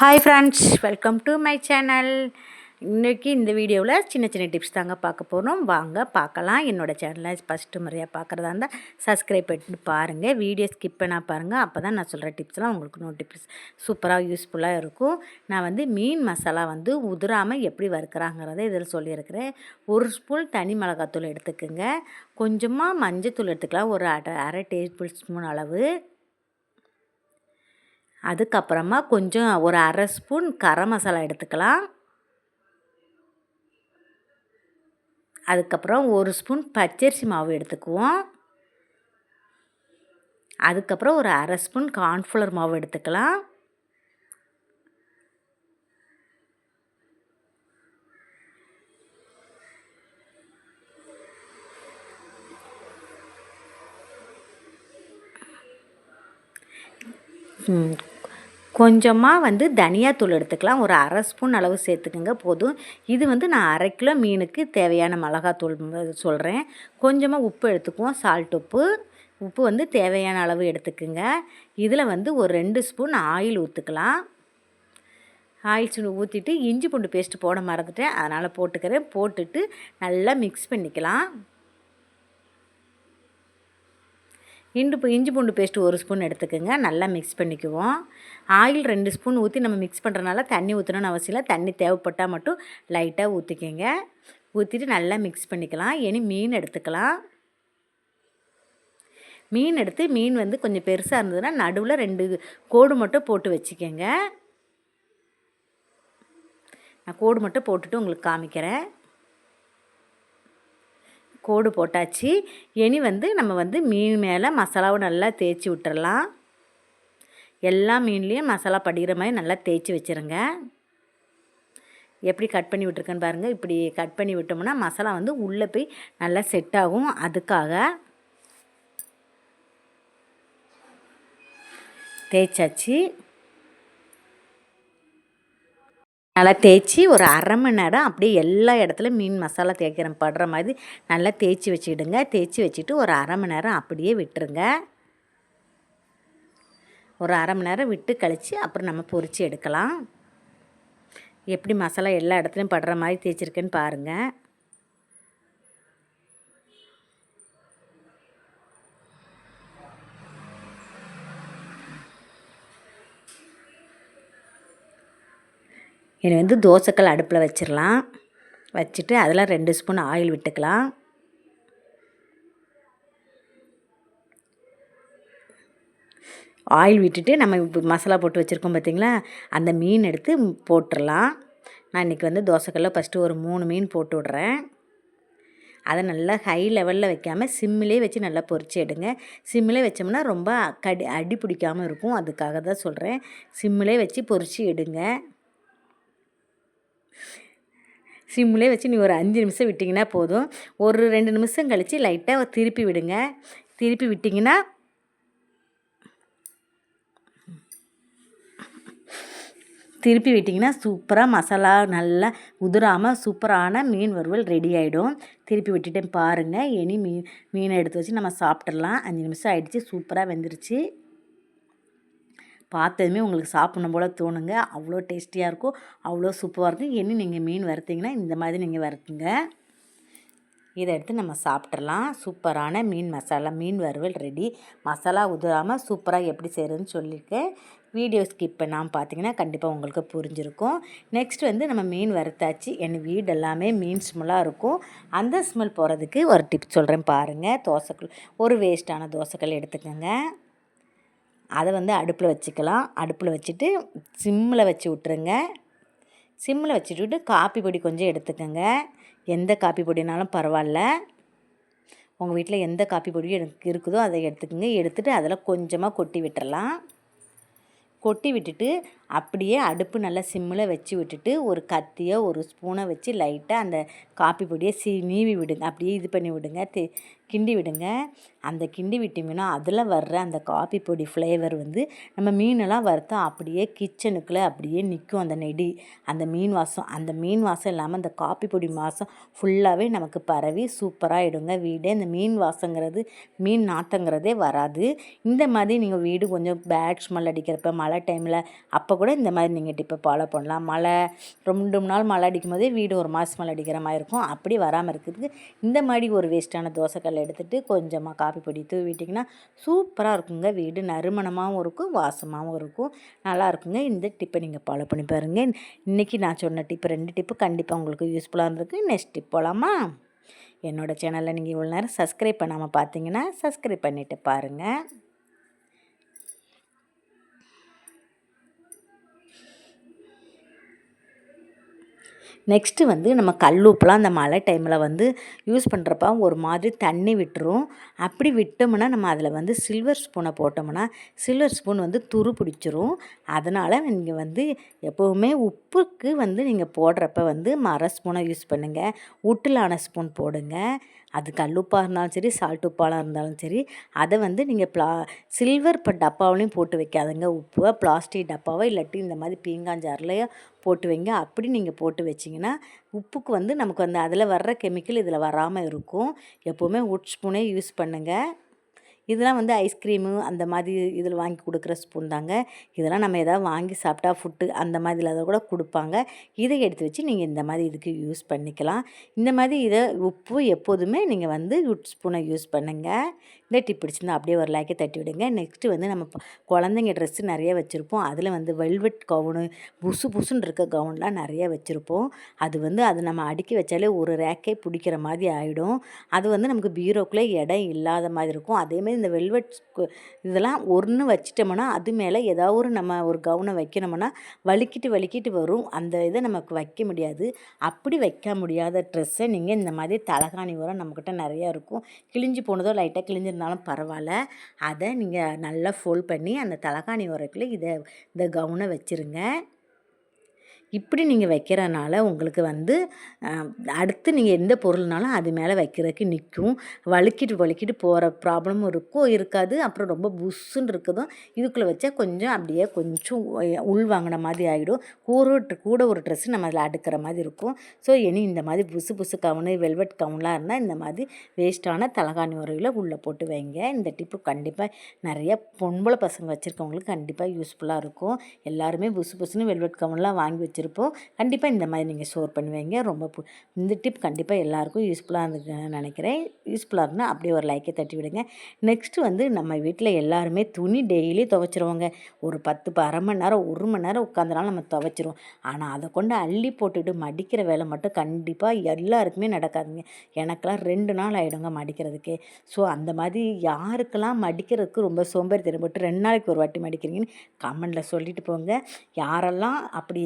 Hi friends, welcome to my channel. இன்றைக்கி இந்த வீடியோவில் சின்ன சின்ன டிப்ஸ் தாங்க பார்க்க போகிறோம். வாங்க பார்க்கலாம். என்னோடய சேனலை ஃபஸ்ட்டு முறையாக பார்க்குறதா இருந்தால் சப்ஸ்கிரைப் பண்ணிட்டு பாருங்கள். வீடியோ ஸ்கிப் பண்ணால் பாருங்கள். அப்போ தான் நான் சொல்கிற டிப்ஸ்லாம் உங்களுக்கு நோட்டிஃபிகேஷன் சூப்பராக யூஸ்ஃபுல்லாக இருக்கும். நான் மீன் மசாலா உதிராமல் எப்படி வறுக்கிறாங்கிறத இதில் சொல்லியிருக்கிறேன். ஒரு ஸ்பூன் தனி மிளகாத்தூள் எடுத்துக்கோங்க. கொஞ்சமாக மஞ்சத்தூள் எடுத்துக்கலாம், ஒரு அரை டேபிள் ஸ்பூன் அளவு. அதுக்கப்புறமா கொஞ்சம் ஒரு அரை ஸ்பூன் கரம் மசாலா எடுத்துக்கலாம். அதுக்கப்புறம் ஒரு ஸ்பூன் பச்சரிசி மாவு எடுத்துக்குவோம். அதுக்கப்புறம் ஒரு அரை ஸ்பூன் கார்ன்ஃப்ளவர் மாவு எடுத்துக்கலாம். கொஞ்சமாக தனியாத்தூள் எடுத்துக்கலாம். ஒரு அரை ஸ்பூன் அளவு சேர்த்துக்குங்க போதும். இது நான் அரை கிலோ மீனுக்கு தேவையான மிளகாத்தூள் சொல்கிறேன். கொஞ்சமாக உப்பு எடுத்துக்குவோம், சால்ட் உப்பு. உப்பு தேவையான அளவு எடுத்துக்குங்க. இதில் ஒரு 2 ஸ்பூன் ஆயில் ஊற்றுக்கலாம். ஆயில் ஊற்றிட்டு இஞ்சி பூண்டு பேஸ்ட்டு போட மறந்துட்டேன், அதனால் போட்டுக்கிறேன். போட்டுட்டு நல்லா மிக்ஸ் பண்ணிக்கலாம். இஞ்சி பூண்டு பேஸ்ட்டு 1 ஸ்பூன் எடுத்துக்கோங்க. நல்லா மிக்ஸ் பண்ணிக்குவோம். ஆயில் 2 ஸ்பூன் ஊற்றி நம்ம மிக்ஸ் பண்ணுறதுனால தண்ணி ஊற்றணும்னு அவசியம் இல்லை. தண்ணி தேவைப்பட்டால் மட்டும் லைட்டாக ஊற்றிக்கங்க. ஊற்றிட்டு நல்லா மிக்ஸ் பண்ணிக்கலாம். இனி மீன் எடுத்துக்கலாம். மீன் எடுத்து மீன் கொஞ்சம் பெருசாக இருந்ததுன்னா நடுவில் 2 கோடு மட்டும் போட்டு வச்சுக்கோங்க. நான் கோடு மட்டும் போட்டுட்டு உங்களுக்கு காமிக்கிறேன். கோடு போட்டாச்சு. இனி நம்ம மீன் மேலே மசாலாவை நல்லா தேய்ச்சி விட்டுறலாம். எல்லா மீன்லேயும் மசாலா படிகிற மாதிரி நல்லா தேய்ச்சி வச்சுருங்க. எப்படி கட் பண்ணி விட்டுருக்கேன்னு பாருங்கள். இப்படி கட் பண்ணி விட்டோம்னா மசாலா உள்ளே போய் நல்லா செட் ஆகும். அதுக்காக தேய்ச்சாச்சு. நல்லா தேய்ச்சி ஒரு அரை மணி நேரம் அப்படியே எல்லா இடத்துலையும் மீன் மசாலா தேய்க்கிற படுற மாதிரி நல்லா தேய்ச்சி வச்சுக்கிடுங்க. தேய்ச்சி வச்சுட்டு ஒரு அரை மணி நேரம் அப்படியே விட்டுருங்க. ஒரு அரை மணி நேரம் விட்டு கழித்து அப்புறம் நம்ம பொரித்து எடுக்கலாம். எப்படி மசாலா எல்லா இடத்துலையும் படுற மாதிரி தேய்ச்சிருக்கேன்னு பாருங்கள். இனி தோசைக்கல் அடுப்பில் வச்சிடலாம். வச்சுட்டு அதில் 2 ஸ்பூன் ஆயில் விட்டுக்கலாம். ஆயில் விட்டுட்டு நம்ம இப்போ மசாலா போட்டு வச்சுருக்கோம் பார்த்திங்களா, அந்த மீன் எடுத்து போட்டுடலாம். நான் இன்றைக்கி தோசைக்கல்ல ஃபஸ்ட்டு ஒரு 3 மீன் போட்டு விட்றேன். அதை நல்லா ஹை லெவலில் வைக்காமல் சிம்மிலே வச்சு நல்லா பொரித்து எடுங்க. சிம்மிலே வச்சோம்னா ரொம்ப அடி பிடிக்காமல் இருக்கும். அதுக்காக தான் சொல்கிறேன். சிம்மிலே வச்சு பொரித்து எடுங்க. சிம்மிலே வச்சு நீ ஒரு 5 நிமிஷம் விட்டிங்கன்னா போதும். ஒரு 2 நிமிஷம் கழித்து லைட்டாக திருப்பி விடுங்க. திருப்பி விட்டிங்கன்னா சூப்பராக மசாலா நல்லா உதிராமல் சூப்பரான மீன் வறுவல் ரெடி ஆகிடும். திருப்பி விட்டுட்டேன் பாருங்கள். இனி மீனை எடுத்து வச்சு நம்ம சாப்பிட்றலாம். 5 நிமிஷம் ஆகிடுச்சி. சூப்பராக வெந்துருச்சு. பார்த்ததுமே உங்களுக்கு சாப்பிட்ணும் போல் தோணுங்க. அவ்வளோ டேஸ்டியாக இருக்கும், அவ்வளோ சூப்பராக இருக்கும். இனி நீங்கள் மீன் வறுத்திங்கன்னா இந்த மாதிரி நீங்கள் வறுத்துங்க. இதை எடுத்து நம்ம சாப்பிட்றலாம். சூப்பரான மீன் மசாலா மீன் வறுவல் ரெடி. மசாலா உதிராமல் சூப்பராக எப்படி செய்கிறதுன்னு சொல்லியிருக்கேன். வீடியோ ஸ்கிப் பண்ணாமல் பார்த்தீங்கன்னா கண்டிப்பாக உங்களுக்கு புரிஞ்சிருக்கும். நெக்ஸ்ட் நம்ம மீன் வறுத்தாச்சு. என் வீடு எல்லாமே மீன் ஸ்மெல்லாக இருக்கும். அந்த ஸ்மெல் போகிறதுக்கு ஒரு டிப்ஸ் சொல்கிறேன் பாருங்கள். தோசைக்கல், ஒரு வேஸ்ட்டான தோசைக்கல் எடுத்துக்கோங்க. அதை அடுப்பில் வச்சுக்கலாம். அடுப்பில் வச்சுட்டு சிம்மில் வச்சு விட்ருங்க. சிம்மில் வச்சுட்டு காப்பி பொடி கொஞ்சம் எடுத்துக்கோங்க. எந்த காப்பி பொடினாலும் பரவாயில்ல. உங்கள் வீட்டில் எந்த காப்பி பொடி இருக்குதோ அதை எடுத்துக்கோங்க. எடுத்துகிட்டு அதில் கொஞ்சமாக கொட்டி விட்டுறலாம். கொட்டி விட்டுட்டு அப்படியே அடுப்பு நல்லா சிம்மில் வச்சு விட்டுட்டு ஒரு கத்தியோ ஒரு ஸ்பூனை வச்சு லைட்டாக அந்த காப்பி பொடியை நீவி விடுங்க. அப்படியே இது பண்ணி விடுங்க, கிண்டி விடுங்க. அந்த கிண்டி விட்டிங்கன்னா அதில் வர்ற அந்த காப்பி பொடி ஃப்ளேவர் நம்ம மீனெல்லாம் வறுத்தா அப்படியே கிச்சனுக்குள்ளே அப்படியே நிற்கும். அந்த நெடி, அந்த மீன் வாசம், அந்த மீன் வாசம் இல்லாமல் அந்த காப்பி பொடி வாசம் ஃபுல்லாகவே நமக்கு பரவி சூப்பராகிடுங்க வீடே. இந்த மீன் வாசங்கிறது, மீன் நாற்றங்கிறதே வராது. இந்த மாதிரி நீங்கள் வீடு கொஞ்சம் பேட் ஸ்மெல் அடிக்கிறப்ப, மழை டைமில் அப்போ கூட இந்த மாதிரி நீங்கள் டிப்பை ஃபாலோ பண்ணலாம். மழை 2 நாள் மழை அடிக்கும் போதே வீடு ஒரு மாதம் மழை அடிக்கிற மாதிரி இருக்கும். அப்படி வராமல் இருக்கிறதுக்கு இந்த மாதிரி ஒரு வேஸ்ட்டான தோசைக்கல் எடுத்துகிட்டு கொஞ்சமாக காப்பி பொடி தூவிட்டிங்கன்னா சூப்பராக இருக்குங்க. வீடு நறுமணமாகவும் இருக்கும், வாசமாகவும் இருக்கும், நல்லா இருக்குங்க. இந்த டிப்பை நீங்கள் ஃபாலோ பண்ணி பாருங்கள். இன்றைக்கி நான் சொன்ன டிப்பு 2 டிப்பு கண்டிப்பாக உங்களுக்கு யூஸ்ஃபுல்லாக இருந்திருக்கு. நெக்ஸ்ட் டிப் போகலாமா? என்னோடய சேனலில் நீங்கள் இவ்வளோ நேரம் சப்ஸ்கிரைப் பண்ணாமல் பார்த்தீங்கன்னா சப்ஸ்கிரைப் பண்ணிவிட்டு பாருங்கள். நெக்ஸ்ட்டு வந்து நம்ம கல்லுப்புலாம் அந்த மழை டைமில் வந்து யூஸ் பண்ணுறப்ப ஒரு மாதிரி தண்ணி விட்டுரும். அப்படி விட்டோம்னா நம்ம அதில் வந்து சில்வர் ஸ்பூனை போட்டோம்னா சில்வர் ஸ்பூன் வந்து துரு பிடிச்சிரும். அதனால் நீங்கள் வந்து எப்போவுமே உப்புக்கு வந்து நீங்கள் போடுறப்ப வந்து மர ஸ்பூனை யூஸ் பண்ணுங்கள். உட்டிலான ஸ்பூன் போடுங்க. அது கல்லுப்பாக இருந்தாலும் சரி, சால்ட் உப்பாக இருந்தாலும் சரி, அதை வந்து நீங்கள் சில்வர் டப்பாவிலையும் போட்டு வைக்காதுங்க. உப்பை பிளாஸ்டிக் டப்பாவோ இல்லாட்டி இந்த மாதிரி பீங்காஞ்சார்லையோ போட்டு வைங்க. அப்படி நீங்கள் போட்டு வச்சிங்கன்னா உப்புக்கு வந்து நமக்கு வந்து அதில் வர்ற கெமிக்கல் இதில் வராமல் இருக்கும். எப்போவுமே உட் ஸ்பூனே யூஸ் பண்ணுங்கள். இதெல்லாம் வந்து ஐஸ்கிரீமு அந்த மாதிரி இதில் வாங்கி கொடுக்குற ஸ்பூன் தாங்க. இதெல்லாம் நம்ம எதாவது வாங்கி சாப்பிட்டா ஃபுட்டு அந்த மாதிரில அதை கூட கொடுப்பாங்க. இதை எடுத்து வச்சு நீங்கள் இந்த மாதிரி இதுக்கு யூஸ் பண்ணிக்கலாம். இந்த மாதிரி இதை உப்பு எப்போதுமே நீங்கள் வந்து உட் ஸ்பூனை யூஸ் பண்ணுங்கள். இந்த டிப் பிடிச்சிருந்தா அப்படியே ஒரு லைக்கை தட்டி விடுங்க. நெக்ஸ்ட்டு வந்து நம்ம குழந்தைங்க ட்ரெஸ்ஸு நிறைய வச்சுருப்போம். அதில் வந்து வெல்வெட் கவுனு புசு புசுன்னு இருக்க கவுன்லாம் நிறைய வச்சுருப்போம். அது வந்து அது நம்ம அடுக்கி வச்சாலே ஒரு ரேக்கே பிடிக்கிற மாதிரி ஆகிடும். அது வந்து நமக்கு பீரோக்குள்ளே இடம் இல்லாத மாதிரி இருக்கும். அதேமாதிரி இந்த வெல்வெட் இதெல்லாம் ஒன்று வச்சிட்டோம்னா அது மேலே ஏதாவது ஒரு நம்ம ஒரு கவுனை வைக்கணும்னா வலிக்கிட்டு வரும். அந்த இதை நமக்கு வைக்க முடியாது. அப்படி வைக்க முடியாத ட்ரெஸ்ஸை நீங்கள் இந்த மாதிரி தலகாணி உரம் நம்மக்கிட்ட நிறையா இருக்கும். கிழிஞ்சு போனதோ லைட்டாக கிழிஞ்சிருந்தாலும் பரவாயில்ல, அதை நீங்கள் நல்லா ஃபோல்ட் பண்ணி அந்த தலகாணி உரக்குள்ளே இந்த கவுனை வச்சுருங்க. இப்படி நீங்கள் வைக்கிறனால உங்களுக்கு வந்து அடுத்து நீங்கள் எந்த பொருள்னாலும் அது மேலே வைக்கிறதுக்கு நிற்கும். வழுக்கிட்டு போகிற ப்ராப்ளமும் இருக்காது. அப்புறம் ரொம்ப புஷ்ஷுன்னு இருக்குதும் இதுக்குள்ளே வச்சா கொஞ்சம் அப்படியே கொஞ்சம் உள் வாங்கின மாதிரி ஆகிடும். கூட ஒரு ட்ரெஸ்ஸு நம்ம அதில் அடுக்கிற மாதிரி இருக்கும். ஸோ இனி இந்த மாதிரி புசு கவுனு வெல்வெட் கவுன்லாம் இருந்தால் இந்த மாதிரி வேஸ்ட்டான தலகாணி உரையில் உள்ளே போட்டு வைங்க. இந்த டிப்பு கண்டிப்பாக நிறைய பொம்பளை பசங்க வச்சுருக்கவங்களுக்கு கண்டிப்பாக யூஸ்ஃபுல்லாக இருக்கும். எல்லாருமே புசுன்னு வெல்வெட் கவுன்லாம் வாங்கி வச்சுருப்போம். கண்டிப்பாக இந்த மாதிரி நீங்கள் ஸ்டோர் பண்ணி வைங்க. இந்த டிப் கண்டிப்பாக எல்லாருக்கும் யூஸ்ஃபுல்லாக இருந்துக்குன்னு நினைக்கிறேன். யூஸ்ஃபுல்லாக இருந்தால் அப்படியே ஒரு லைக்கை தட்டி விடுங்க. நெக்ஸ்ட்டு வந்து நம்ம வீட்டில் எல்லாருமே துணி டெய்லி துவைச்சிருவோங்க. ஒரு 10 அரை மணி நேரம் 1 மணி நேரம் உட்காந்தனாலும் நம்ம துவைச்சிருவோம். ஆனால் அதை கொண்டு அள்ளி போட்டுட்டு மடிக்கிற வேலை மட்டும் கண்டிப்பாக எல்லாருக்குமே நடக்காதுங்க. எனக்கெல்லாம் 2 நாள் ஆகிடுங்க மடிக்கிறதுக்கே. ஸோ அந்த மாதிரி யாருக்கெல்லாம் மடிக்கிறதுக்கு ரொம்ப சோம்பேறித்தனம் போட்டு 2 நாளைக்கு ஒரு வாட்டி மடிக்கிறீங்கன்னு கமெண்டில் சொல்லிட்டு போங்க. யாரெல்லாம் அப்படி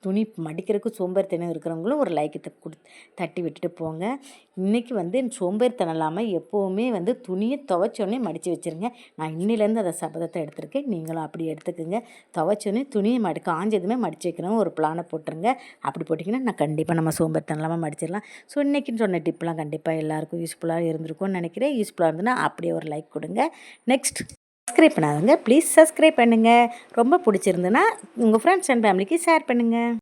துணி மடிக்கிறதுக்கு சோம்பேறித்தனம் இருக்கிறவங்களும் ஒரு லைக்கை தட்டி விட்டுட்டு போங்க. இன்றைக்கி வந்து சோம்பேறித்தனம் இல்லாமல் எப்போவுமே வந்து துணியை துவைச்சோடனே மடித்து வச்சுருங்க. நான் இன்னிலேருந்து அதை சபதத்தை எடுத்திருக்கேன். நீங்களும் அப்படி எடுத்துக்கோங்க. துவைச்சோடனே துணியை காஞ்சதுமே மடித்து வைக்கணும் ஒரு பிளானை போட்டுருங்க. அப்படி போட்டிங்கன்னா நான் கண்டிப்பாக நம்ம சோம்பேறித்தனம் இல்லாமல் மடிச்சிடலாம். ஸோ இன்றைக்கின்னு சொன்ன டிப்லாம் கண்டிப்பாக எல்லாேருக்கும் யூஸ்ஃபுல்லாக இருந்திருக்கும்னு நினைக்கிறேன். யூஸ்ஃபுல்லாக இருந்ததுன்னா அப்படியே ஒரு லைக் கொடுங்க. நெக்ஸ்ட் சப்ஸ்கிரைப் பண்ணாதுங்க, ப்ளீஸ் சப்ஸ்கிரைப் பண்ணுங்கள். ரொம்ப பிடிச்சிருந்துன்னா உங்கள் ஃப்ரெண்ட்ஸ் அண்ட் ஃபேமிலிக்கு ஷேர் பண்ணுங்கள்.